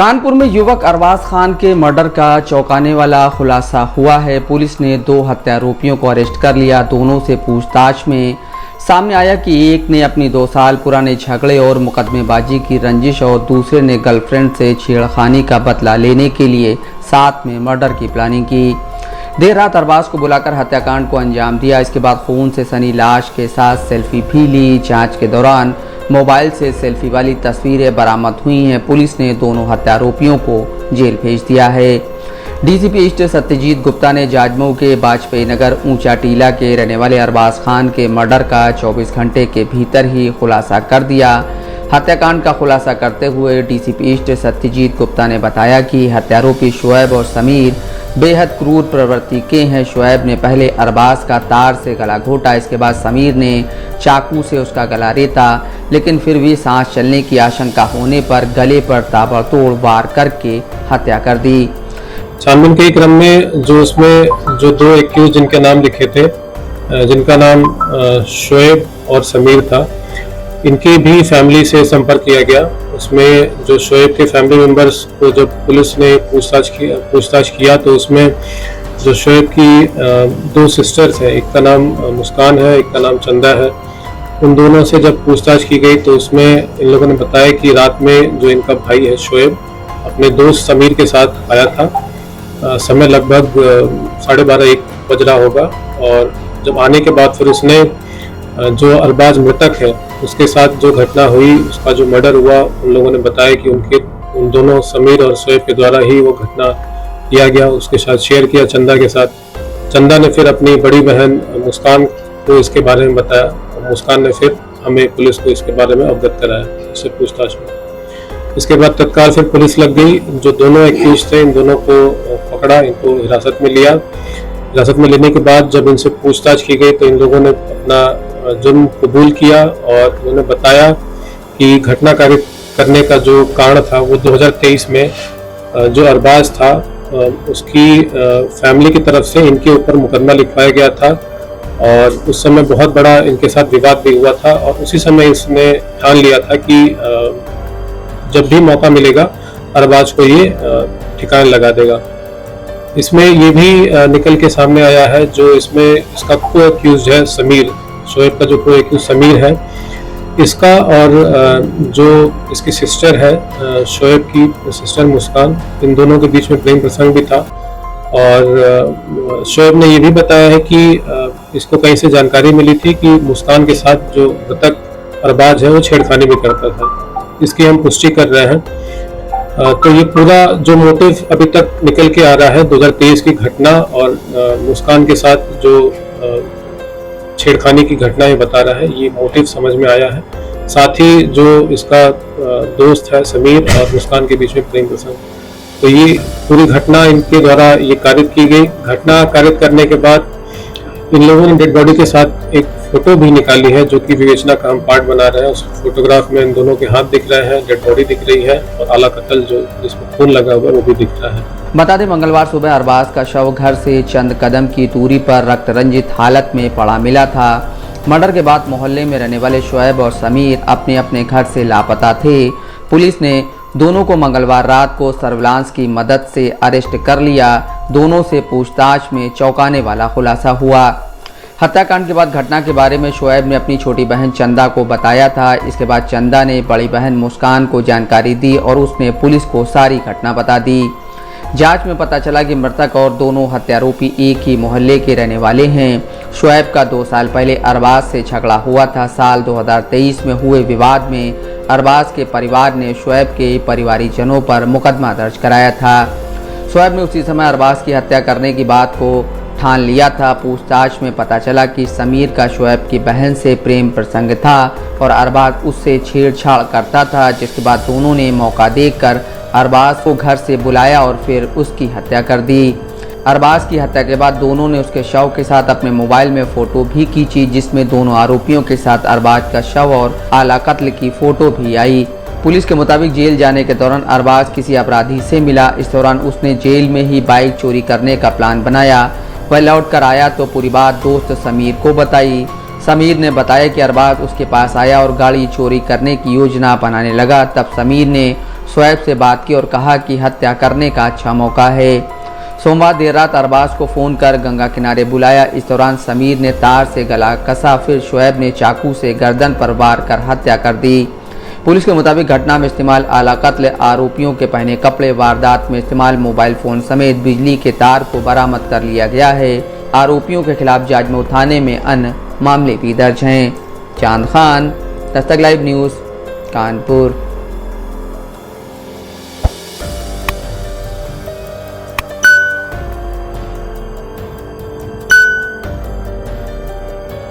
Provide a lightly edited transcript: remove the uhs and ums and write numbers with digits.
कानपुर में युवक अरबाज खान के मर्डर का चौंकाने वाला खुलासा हुआ है। पुलिस ने 2 हत्यारोपियों को अरेस्ट कर लिया। दोनों से पूछताछ में सामने आया कि एक ने अपनी 2 साल पुराने झगड़े और मुकदमेबाजी की रंजिश और दूसरे ने गर्लफ्रेंड से छेड़खानी का बदला लेने के लिए साथ में मर्डर की प्लानिंग की। देर रात अरबाज को बुलाकर हत्याकांड को अंजाम दिया। इसके बाद खून से सनी लाश के साथ सेल्फी भी ली। जांच के दौरान मोबाइल से सेल्फी वाली तस्वीरें बरामद हुई हैं। पुलिस ने दोनों हत्यारोपियों को जेल भेज दिया है। डीसीपी ईस्ट सत्यजीत गुप्ता ने जाजमऊ के वाजपेयी नगर ऊंचा टीला के रहने वाले अरबाज खान के मर्डर का 24 घंटे के भीतर ही खुलासा कर दिया। हत्याकांड का खुलासा करते हुए डीसीपी ईस्ट सत्यजीत गुप्ता ने बताया कि हत्यारोपी शुएब और समीर बेहद क्रूर प्रवृत्ति के हैं। शुएब ने पहले अरबाज का तार से गला घोटा, इसके बाद समीर ने चाकू से उसका गला रेता, लेकिन फिर भी सांस चलने की आशंका होने पर गले पर ताबड़तोड़ वार करके हत्या कर दी। छानबीन के क्रम में जो 2 एक्यूज जिनके नाम लिखे थे, जिनका नाम शुएब और समीर था, इनकी भी फैमिली से संपर्क किया गया। उसमें जो शुएब के फैमिली मेंबर्स को जब पुलिस ने पूछताछ किया तो उसमें जो शुएब की 2 सिस्टर्स हैं, एक का नाम मुस्कान है, एक का नाम चंदा है, उन दोनों से जब पूछताछ की गई तो उसमें इन लोगों ने बताया कि रात में जो इनका भाई है शुएब अपने दोस्त समीर के साथ आया था। समय लगभग 12:30-1 बज रहा होगा, और जब आने के बाद फिर उसने जो अरबाज मृतक है उसके साथ जो घटना हुई, उसका जो मर्डर हुआ, उन लोगों ने बताया कि उन दोनों समीर और शुएब के द्वारा ही वो घटना किया गया। उसके साथ शेयर किया चंदा के साथ। चंदा ने फिर अपनी बड़ी बहन मुस्कान को इसके बारे में बताया, और मुस्कान ने फिर हमें पुलिस को इसके बारे में अवगत कराया इससे पूछताछ में। इसके बाद तत्काल फिर पुलिस लग गई। जो दोनों एक्यूज थे, इन दोनों को पकड़ा, इनको हिरासत में लिया। हिरासत में लेने के बाद जब इनसे पूछताछ की गई तो इन लोगों ने अपना जुर्म कबूल किया, और उन्होंने बताया कि घटना कारित करने का जो कारण था वो 2023 में जो अरबाज था उसकी फैमिली की तरफ से इनके ऊपर मुकदमा लिखवाया गया था, और उस समय बहुत बड़ा इनके साथ विवाद भी हुआ था। और उसी समय इसने ठान लिया था कि जब भी मौका मिलेगा अरबाज को ये ठिकाने लगा देगा। इसमें ये भी निकल के सामने आया है जो इसमें इसका को एक्यूज है समीर, शुएब का जो को एक्यूज समीर है, इसका और जो इसकी सिस्टर है शुएब की सिस्टर मुस्कान, इन दोनों के बीच में प्रेम प्रसंग भी था। और शुएब ने ये भी बताया है कि इसको कहीं से जानकारी मिली थी कि मुस्कान के साथ जो मृतक अरबाज है वो छेड़खानी भी करता था। इसकी हम पुष्टि कर रहे हैं। तो ये पूरा जो मोटिव अभी तक निकल के आ रहा है 2023 की घटना और मुस्कान के साथ जो छेड़खानी की घटना ये बता रहा है, ये मोटिव समझ में आया है। साथ ही जो इसका दोस्त है समीर और मुस्कान के बीच में प्रेम प्रसंग, तो ये पूरी घटना इनके द्वारा ये कारित की गई। घटना कारित करने के बाद इन लोगों ने डेड बॉडी के साथ एक फोटो भी निकाली है, जो कि विवेचना का हम पार्ट बना रहे हैं। उस फोटोग्राफ में इन दोनों के हाथ दिख रहे हैं, डेड बॉडी दिख रही है, और आला कत्ल जो जिसमें खून लगा हुआ है वो भी दिख रहा है। बता दें, मंगलवार सुबह अरबाज का शव घर से चंद कदम की दूरी पर रक्त रंजित हालत में पड़ा मिला था। मर्डर के बाद मोहल्ले में रहने वाले शुएब और समीर अपने अपने घर से लापता थे। पुलिस ने दोनों को मंगलवार रात को सर्विलांस की मदद से अरेस्ट कर लिया। दोनों से पूछताछ में चौंकाने वाला खुलासा हुआ। हत्याकांड के बाद घटना के बारे में शुएब ने अपनी छोटी बहन चंदा को बताया था। इसके बाद चंदा ने बड़ी बहन मुस्कान को जानकारी दी और उसने पुलिस को सारी घटना बता दी। जांच में पता चला कि मृतक और दोनों हत्यारोपी एक ही मोहल्ले के रहने वाले हैं। शुएब का 2 साल पहले अरबाज से झगड़ा हुआ था। साल 2023 में हुए विवाद में अरबाज के परिवार ने शुएब के परिवारीजनों पर मुकदमा दर्ज कराया था। शुएब ने उसी समय अरबाज की हत्या करने की बात को ठान लिया था। पूछताछ में पता चला कि समीर का शुएब की बहन से प्रेम प्रसंग था और अरबाज उससे छेड़छाड़ करता था, जिसके बाद दोनों ने मौका देखकर अरबाज को घर से बुलाया और फिर उसकी हत्या कर दी। अरबाज की हत्या के बाद दोनों ने उसके शव के साथ अपने मोबाइल में फ़ोटो भी खींची, जिसमें दोनों आरोपियों के साथ अरबाज का शव और आला कत्ल की फ़ोटो भी आई। पुलिस के मुताबिक जेल जाने के दौरान अरबाज किसी अपराधी से मिला। इस दौरान उसने जेल में ही बाइक चोरी करने का प्लान बनाया। वह लौट कर आया तो पूरी बात दोस्त समीर को बताई। समीर ने बताया कि अरबाज उसके पास आया और गाड़ी चोरी करने की योजना बनाने लगा। तब समीर ने शुएब से बात की और कहा कि हत्या करने का अच्छा मौका है। सोमवार देर रात अरबाज को फ़ोन कर गंगा किनारे बुलाया। इस दौरान समीर ने तार से गला कसा, फिर शुएब ने चाकू से गर्दन पर वार कर हत्या कर दी। पुलिस के मुताबिक घटना में इस्तेमाल आला कत्ल, आरोपियों के पहने कपड़े, वारदात में इस्तेमाल मोबाइल फ़ोन समेत बिजली के तार को बरामद कर लिया गया है। आरोपियों के खिलाफ जाजमऊ थाने में अन्य मामले भी दर्ज हैं। चांद खान, दस्तक लाइव न्यूज़, कानपुर।